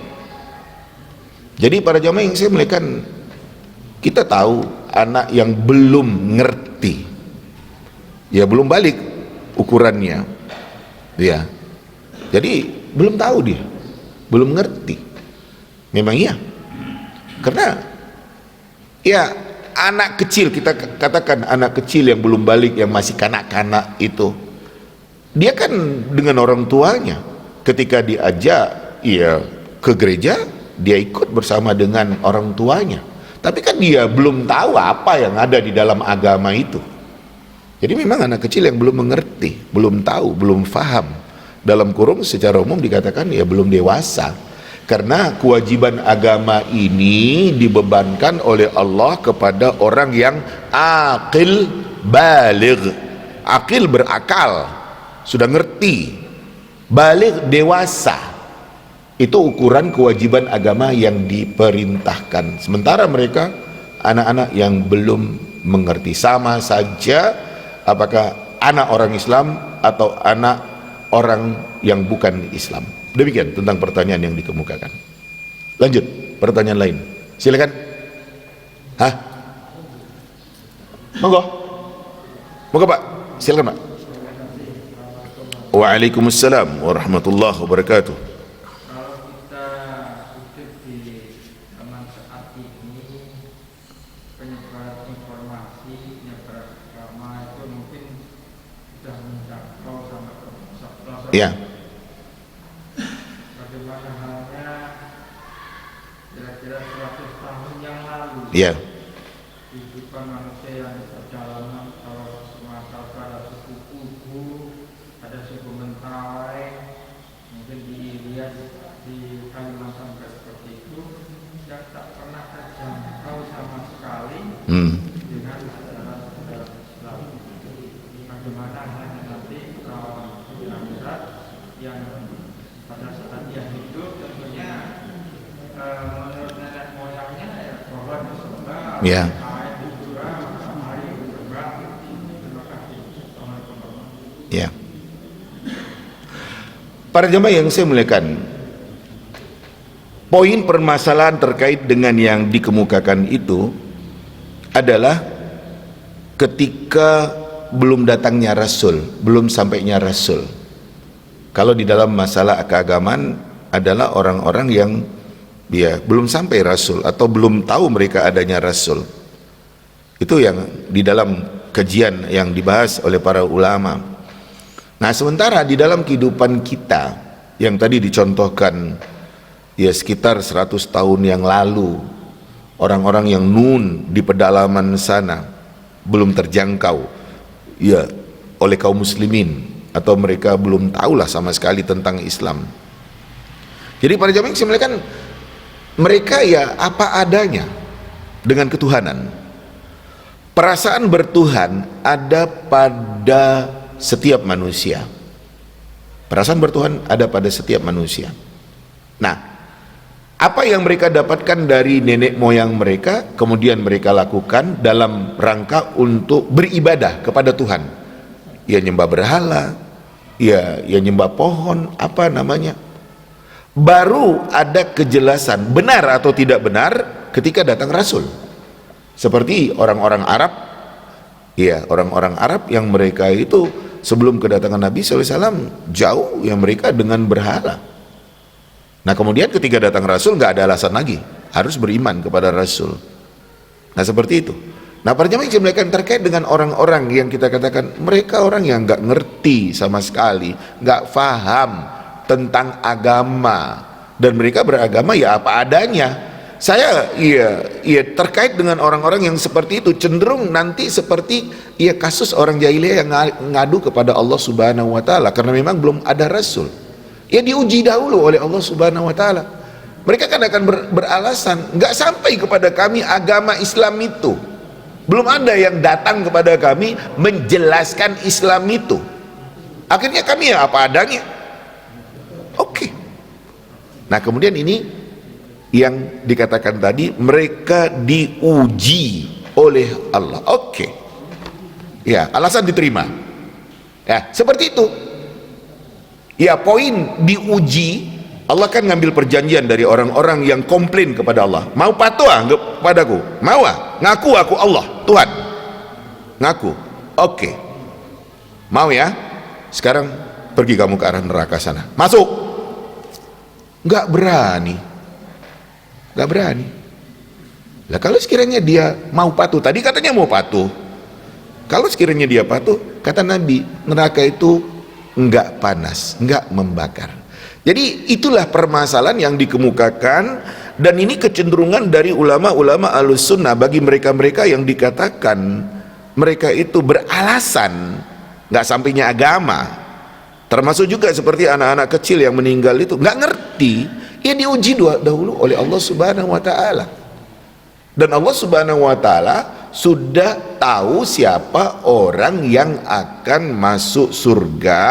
Jadi para jamaah yang saya muliakan, kita tahu anak yang belum ngerti, ya belum balik ukurannya, ya. Jadi belum tahu dia, belum ngerti. Memang iya. Karena ya anak kecil, kita katakan anak kecil yang belum balik, yang masih kanak-kanak itu, dia kan dengan orang tuanya. Ketika diajak ya ke gereja, dia ikut bersama dengan orang tuanya. Tapi kan dia belum tahu apa yang ada di dalam agama itu. Jadi memang anak kecil yang belum mengerti, belum tahu, belum faham. Dalam kurung secara umum dikatakan ya belum dewasa. Karena kewajiban agama ini dibebankan oleh Allah kepada orang yang aqil baligh. Aqil berakal, sudah ngerti. Baligh dewasa. Itu ukuran kewajiban agama yang diperintahkan. Sementara mereka anak-anak yang belum mengerti. Sama saja apakah anak orang Islam atau anak orang yang bukan Islam. Demikian tentang pertanyaan yang dikemukakan. Lanjut, pertanyaan lain. Silakan. Hah? Monggo. Monggo Pak. Silakan Pak. Waalaikumsalam warahmatullahi wabarakatuh. Kalau kita hidup di zaman saat ini, penyebaran informasi, penyebaran agama itu mungkin sudah menjangkau sampai ke pelosok. Ya. Bagaimana halnya kira-kira 100 tahun yang lalu? Ya. Kehidupan manusia yang di perjalanan, kalau Sumatera ada suku Kubu, ada suku Mentawai, mungkin di India, di Kalimantan seperti itu, yang tak pernah terjangkau sama sekali dengan ajaran Islam. Bagaimana halnya nanti di akhirat yang pada saat dia hidup tentunya menurut nenek moyangnya ya pohon disembah, Ya. air dicurah, matahari bergerak. Terima kasih. Assalamualaikum warahmatullahi. Ya. Para jemaah yang saya muliakan, poin permasalahan terkait dengan yang dikemukakan itu adalah ketika belum datangnya Rasul, belum sampainya Rasul. Kalau di dalam masalah keagamaan adalah orang-orang yang belum sampai Rasul atau belum tahu mereka adanya Rasul. Itu yang di dalam kajian yang dibahas oleh para ulama. Nah, sementara di dalam kehidupan kita yang tadi dicontohkan ya sekitar 100 tahun yang lalu, orang-orang yang nun di pedalaman sana belum terjangkau ya oleh kaum muslimin, atau mereka belum tahulah sama sekali tentang Islam. Jadi para jamaah yang kan mereka ya apa adanya dengan ketuhanan. Perasaan bertuhan ada pada setiap manusia. Perasaan bertuhan ada pada setiap manusia. Nah, apa yang mereka dapatkan dari nenek moyang mereka, kemudian mereka lakukan dalam rangka untuk beribadah kepada Tuhan. Ya nyembah berhala, ya nyembah pohon, apa namanya. Baru ada kejelasan benar atau tidak benar ketika datang Rasul. Seperti orang-orang Arab, ya orang-orang Arab yang mereka itu sebelum kedatangan Nabi SAW jauh yang mereka dengan berhala. Nah kemudian ketika datang Rasul nggak ada alasan lagi, harus beriman kepada Rasul. Nah seperti itu. Nah para jemaah yang dimuliakan terkait dengan orang-orang yang kita katakan mereka orang yang nggak ngerti sama sekali, nggak faham tentang agama, dan mereka beragama ya apa adanya. Saya terkait dengan orang-orang yang seperti itu cenderung nanti seperti kasus orang jahiliyah yang ngadu kepada Allah Subhanahu wa taala karena memang belum ada Rasul. Ya diuji dahulu oleh Allah Subhanahu wa taala. Mereka kan akan beralasan nggak sampai kepada kami agama Islam itu. Belum ada yang datang kepada kami menjelaskan Islam itu. Akhirnya kami ya apa adanya. Oke. Nah kemudian ini yang dikatakan tadi, mereka diuji oleh Allah. Oke. Ya, alasan diterima. Ya, seperti itu. Ya, poin diuji, Allah kan ngambil perjanjian dari orang-orang yang komplain kepada Allah. Mau patuh kepadaku? Mau ngaku aku Allah, Tuhan. Ngaku. Oke. Mau ya? Sekarang pergi kamu ke arah neraka sana. Masuk. Nggak berani. Nggak berani. Lah kalau sekiranya dia mau patuh, tadi katanya mau patuh. Kalau sekiranya dia patuh, kata Nabi, neraka itu nggak panas, nggak membakar. Jadi itulah permasalahan yang dikemukakan, dan ini kecenderungan dari ulama-ulama Ahlussunnah bagi mereka-mereka yang dikatakan mereka itu beralasan nggak sampainya agama. Termasuk juga seperti anak-anak kecil yang meninggal itu nggak ngerti. Ya diuji dahulu oleh Allah Subhanahu wa taala. Dan Allah Subhanahu wa taala sudah tahu siapa orang yang akan masuk surga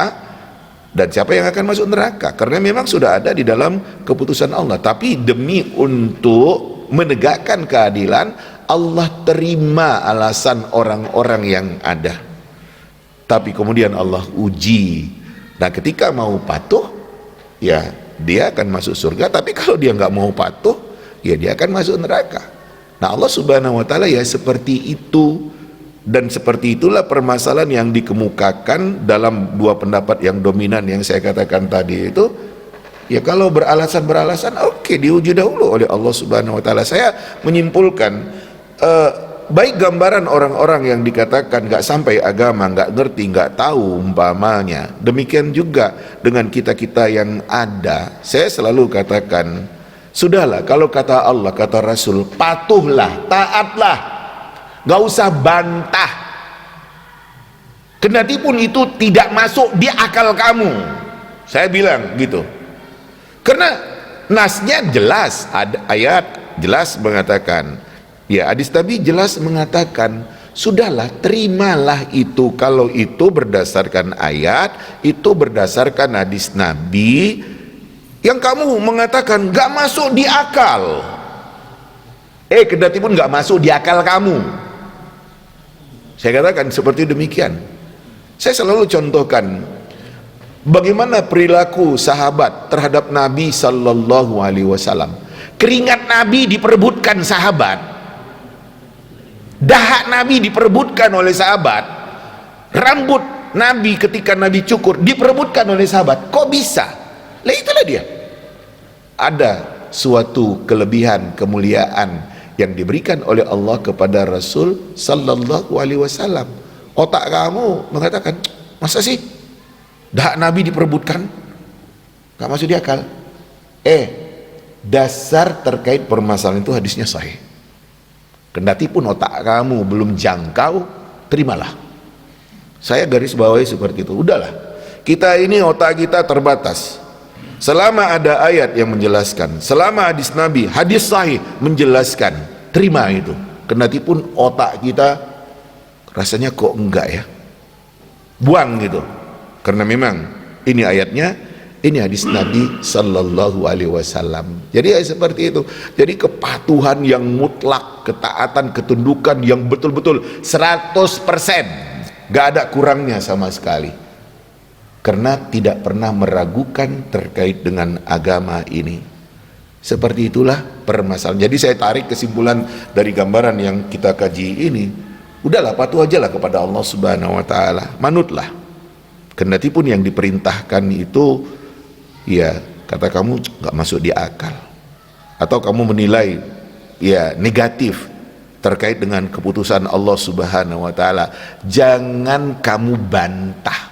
dan siapa yang akan masuk neraka, karena memang sudah ada di dalam keputusan Allah. Tapi demi untuk menegakkan keadilan, Allah terima alasan orang-orang yang ada, tapi kemudian Allah uji. Nah, ketika mau patuh, ya dia akan masuk surga. Tapi kalau dia nggak mau patuh, ya dia akan masuk neraka. Nah, Allah Subhanahu wa taala ya seperti itu. Dan seperti itulah permasalahan yang dikemukakan dalam dua pendapat yang dominan yang saya katakan tadi itu. Ya kalau beralasan oke, diuji dahulu oleh Allah Subhanahu wa taala. Saya menyimpulkan baik gambaran orang-orang yang dikatakan nggak sampai agama, nggak ngerti, nggak tahu umpamanya, demikian juga dengan kita-kita yang ada. Saya selalu katakan, sudahlah, kalau kata Allah, kata Rasul, patuhlah, taatlah, nggak usah bantah, kendati pun itu tidak masuk di akal kamu. Saya bilang gitu, karena nasnya jelas, ada ayat jelas mengatakan, ya hadis Nabi jelas mengatakan, sudahlah, terimalah itu. Kalau itu berdasarkan ayat, itu berdasarkan hadis Nabi yang kamu mengatakan gak masuk di akal, kendati pun gak masuk di akal kamu. Saya katakan seperti demikian. Saya selalu contohkan bagaimana perilaku sahabat terhadap Nabi Sallallahu Alaihi Wasallam. Keringat Nabi diperebutkan sahabat, dahak Nabi diperebutkan oleh sahabat, rambut Nabi ketika Nabi cukur diperebutkan oleh sahabat. Kok bisa? Lah itulah dia, ada suatu kelebihan, kemuliaan yang diberikan oleh Allah kepada Rasul Sallallahu Alaihi Wasallam. Otak kamu mengatakan, masa sih dahak Nabi diperebutkan? Gak masuk di akal. Dasar terkait permasalahan itu hadisnya sahih. Kendati pun otak kamu belum jangkau, terimalah. Saya garis bawahi seperti itu. Udahlah, kita ini otak kita terbatas. Selama ada ayat yang menjelaskan, selama hadis Nabi, hadis sahih menjelaskan, terima itu. Kendati pun otak kita rasanya kok enggak ya, buang gitu. Karena memang ini ayatnya, ini hadis Nabi Sallallahu Alaihi Wasallam. Jadi ya seperti itu. Jadi kepatuhan yang mutlak, ketaatan, ketundukan yang betul-betul 100%, gak ada kurangnya sama sekali. Karena tidak pernah meragukan terkait dengan agama ini. Seperti itulah permasalahan. Jadi saya tarik kesimpulan dari gambaran yang kita kaji ini, udahlah, patuh aja lah kepada Allah Subhanahu wa taala, manutlah. Kendati pun yang diperintahkan itu, ya kata kamu nggak masuk di akal, atau kamu menilai ya negatif terkait dengan keputusan Allah Subhanahu wa taala, jangan kamu bantah.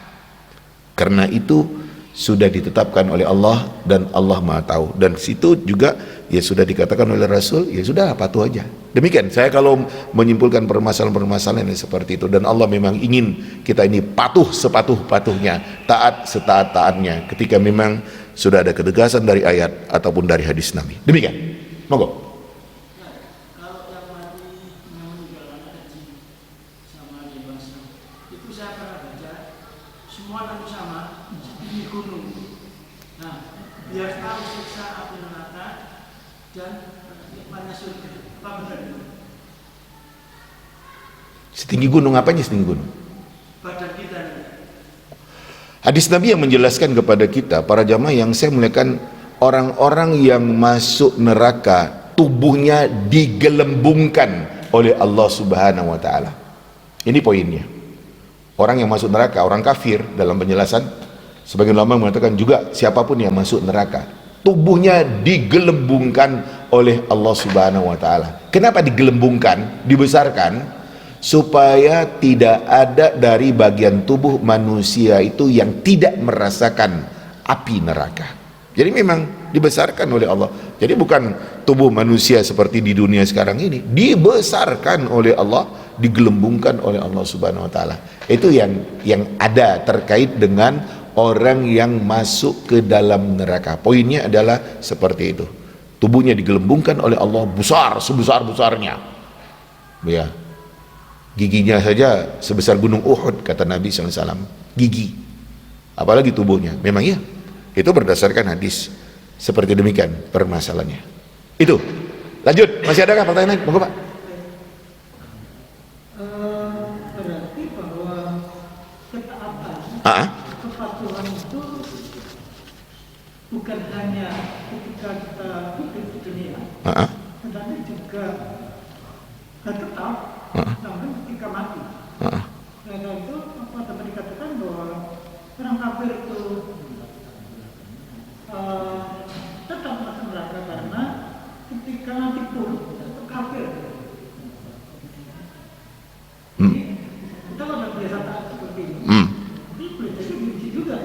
Karena itu sudah ditetapkan oleh Allah dan Allah Maha tahu, dan situ juga ya sudah dikatakan oleh Rasul, ya sudah patuh aja. Demikian saya kalau menyimpulkan permasalahan-permasalahan yang seperti itu. Dan Allah memang ingin kita ini patuh sepatuh-patuhnya, taat setaat-taatnya ketika memang sudah ada ketegasan dari ayat ataupun dari hadis Nabi. Demikian, monggo. Setinggi gunung, apanya setinggi gunung? Badan kita. Hadis Nabi yang menjelaskan kepada kita, para jamaah yang saya muliakan, orang-orang yang masuk neraka tubuhnya digelembungkan oleh Allah Subhanahu wa taala. Ini poinnya. Orang yang masuk neraka, orang kafir, dalam penjelasan sebagian ulama mengatakan juga siapapun yang masuk neraka, tubuhnya digelembungkan oleh Allah Subhanahu wa taala. Kenapa digelembungkan, dibesarkan? Supaya tidak ada dari bagian tubuh manusia itu yang tidak merasakan api neraka. Jadi memang dibesarkan oleh Allah. Jadi bukan tubuh manusia seperti di dunia sekarang ini, dibesarkan oleh Allah, digelembungkan oleh Allah Subhanahu wa taala. Itu yang ada terkait dengan orang yang masuk ke dalam neraka. Poinnya adalah seperti itu. Tubuhnya digelembungkan oleh Allah besar, sebesar-besarnya. Ya. Giginya saja sebesar gunung Uhud, kata Nabi SAW. Gigi. Apalagi tubuhnya. Memang iya. Itu berdasarkan hadis. Seperti demikian permasalahannya. Itu. Lanjut. Masih adakah pertanyaan lain? Monggo, Pak. Berarti bahwa ketaatan, kepatuhan itu bukan hanya ketika kita hidup di dunia, tetapi juga tetap sampai ketika mati. Karena itu apa dapat dikatakan bahwa orang kafir itu tetap masuk neraka karena ketika nanti pun tetap kafir. Kita kalau biasa taat seperti ini, ini boleh jadi diuji juga.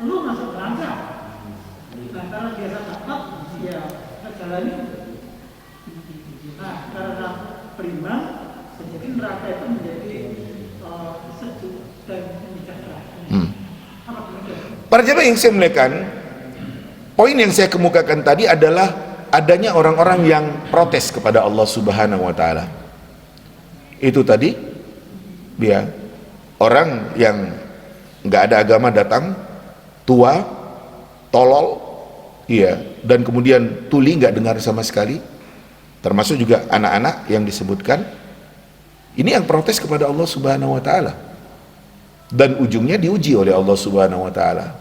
Lalu masuk neraka. Nah, karena biasa taat, ya jalani. Nah, karena beriman, menjadi neraka itu menjadi sejuk dan menyejahtera. Apa demikian? Para jemaah yang saya muliakan, poin yang saya kemukakan tadi adalah adanya orang-orang yang protes kepada Allah Subhanahu wa taala. Itu tadi dia orang yang nggak ada agama datang, tua, tolol, iya, dan kemudian tuli nggak dengar sama sekali, termasuk juga anak-anak yang disebutkan. Ini yang protes kepada Allah Subhanahu wa taala. Dan ujungnya diuji oleh Allah Subhanahu wa taala.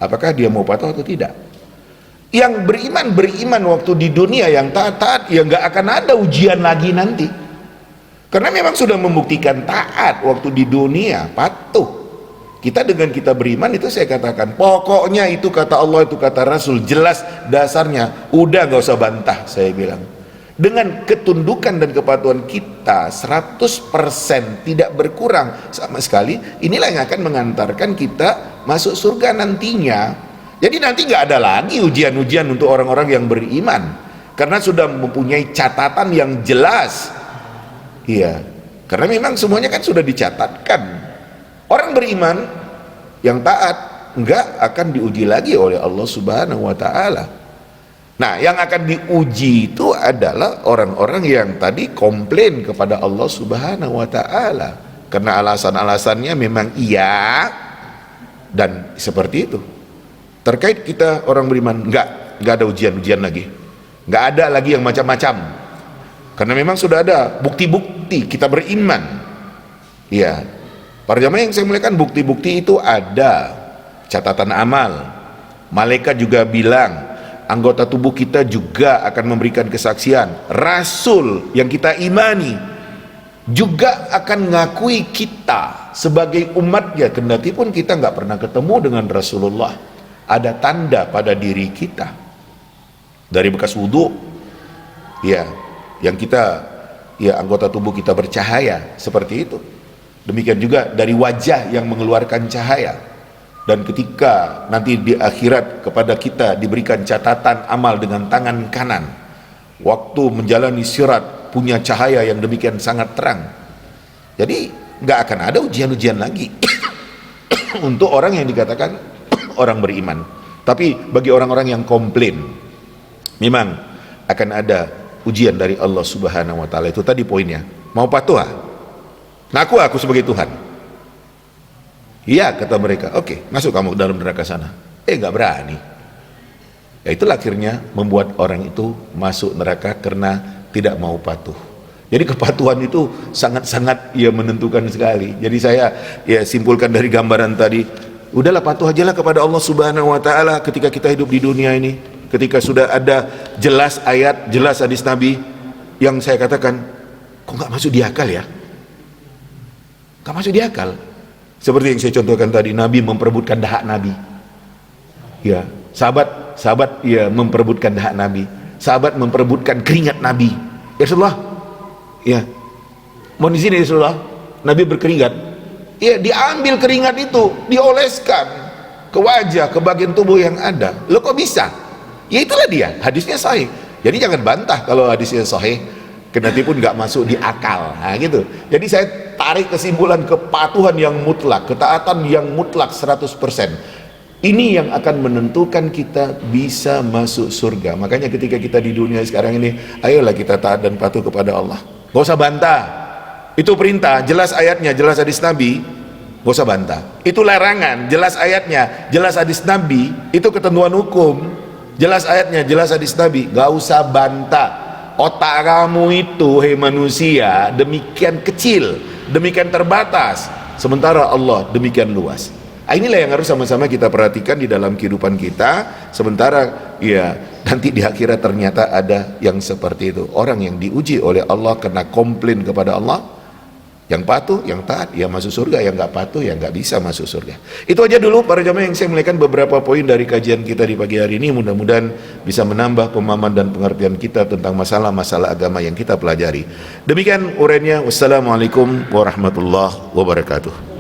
Apakah dia mau patuh atau tidak? Yang beriman waktu di dunia, yang taat, ya nggak akan ada ujian lagi nanti. Karena memang sudah membuktikan taat waktu di dunia, patuh. Kita dengan kita beriman itu saya katakan, pokoknya itu kata Allah, itu kata Rasul, jelas dasarnya, udah nggak usah bantah, saya bilang. Dengan ketundukan dan kepatuhan kita 100% tidak berkurang sama sekali, inilah yang akan mengantarkan kita masuk surga nantinya. Jadi nanti nggak ada lagi ujian-ujian untuk orang-orang yang beriman, karena sudah mempunyai catatan yang jelas. Iya, karena memang semuanya kan sudah dicatatkan. Orang beriman yang taat nggak akan diuji lagi oleh Allah Subhanahu wa taala. Nah, yang akan diuji itu adalah orang-orang yang tadi komplain kepada Allah Subhanahu wa taala karena alasan-alasannya memang iya dan seperti itu. Terkait kita orang beriman, enggak ada ujian-ujian lagi. Enggak ada lagi yang macam-macam. Karena memang sudah ada bukti-bukti kita beriman. Iya. Para jamaah yang saya muliakan, bukti-bukti itu ada. Catatan amal. Malaikat juga bilang, anggota tubuh kita juga akan memberikan kesaksian. Rasul yang kita imani juga akan ngakui kita sebagai umatnya, kendati pun kita nggak pernah ketemu dengan Rasulullah. Ada tanda pada diri kita dari bekas wudhu, ya, yang kita, ya, anggota tubuh kita bercahaya seperti itu. Demikian juga dari wajah yang mengeluarkan cahaya. Dan ketika nanti di akhirat kepada kita diberikan catatan amal dengan tangan kanan, waktu menjalani sirat punya cahaya yang demikian sangat terang. Jadi nggak akan ada ujian-ujian lagi untuk orang yang dikatakan orang beriman. Tapi bagi orang-orang yang komplain, memang akan ada ujian dari Allah Subhanahu wa taala. Itu tadi poinnya. Mau patuh? Ngaku aku sebagai Tuhan. Iya, kata mereka. Oke, masuk kamu ke dalam neraka sana. Nggak berani. Ya, itulah akhirnya membuat orang itu masuk neraka karena tidak mau patuh. Jadi kepatuhan itu sangat-sangat ya menentukan sekali. Jadi saya ya simpulkan dari gambaran tadi, udahlah patuh aja lah kepada Allah Subhanahu wa taala ketika kita hidup di dunia ini. Ketika sudah ada jelas ayat, jelas hadis Nabi, yang saya katakan, kok nggak masuk di akal ya? Nggak masuk di akal. Seperti yang saya contohkan tadi, Nabi memperebutkan dahak Nabi. Ya, sahabat ya memperebutkan dahak Nabi. Sahabat memperebutkan keringat Nabi. Ya Rasulullah, ya, mau di sini Rasulullah, Nabi berkeringat. Ya, diambil keringat itu, dioleskan ke wajah, ke bagian tubuh yang ada. Loh kok bisa? Ya itulah dia, hadisnya sahih. Jadi jangan bantah kalau hadisnya sahih. kendati pun nggak masuk di akal. Nah, gitu. Jadi saya tarik kesimpulan kepatuhan yang mutlak, ketaatan yang mutlak 100%. Ini yang akan menentukan kita bisa masuk surga. Makanya ketika kita di dunia sekarang ini, ayolah kita taat dan patuh kepada Allah. Gak usah bantah. Itu perintah, jelas ayatnya, jelas hadis Nabi. Gak usah bantah. Itu larangan, jelas ayatnya, jelas hadis Nabi. Itu ketentuan hukum, jelas ayatnya, jelas hadis Nabi. Gak usah bantah. Otak kamu itu, hei manusia, demikian kecil, demikian terbatas, sementara Allah demikian luas. Inilah yang harus sama-sama kita perhatikan di dalam kehidupan kita. Sementara ya nanti di akhirat ternyata ada yang seperti itu, orang yang diuji oleh Allah karena komplain kepada Allah. Yang patuh, yang taat, ya masuk surga. Yang nggak patuh, ya nggak bisa masuk surga. Itu aja dulu para jamaah yang saya muliakan, beberapa poin dari kajian kita di pagi hari ini. Mudah-mudahan bisa menambah pemahaman dan pengertian kita tentang masalah-masalah agama yang kita pelajari. Demikian uraiannya. Wassalamualaikum warahmatullahi wabarakatuh.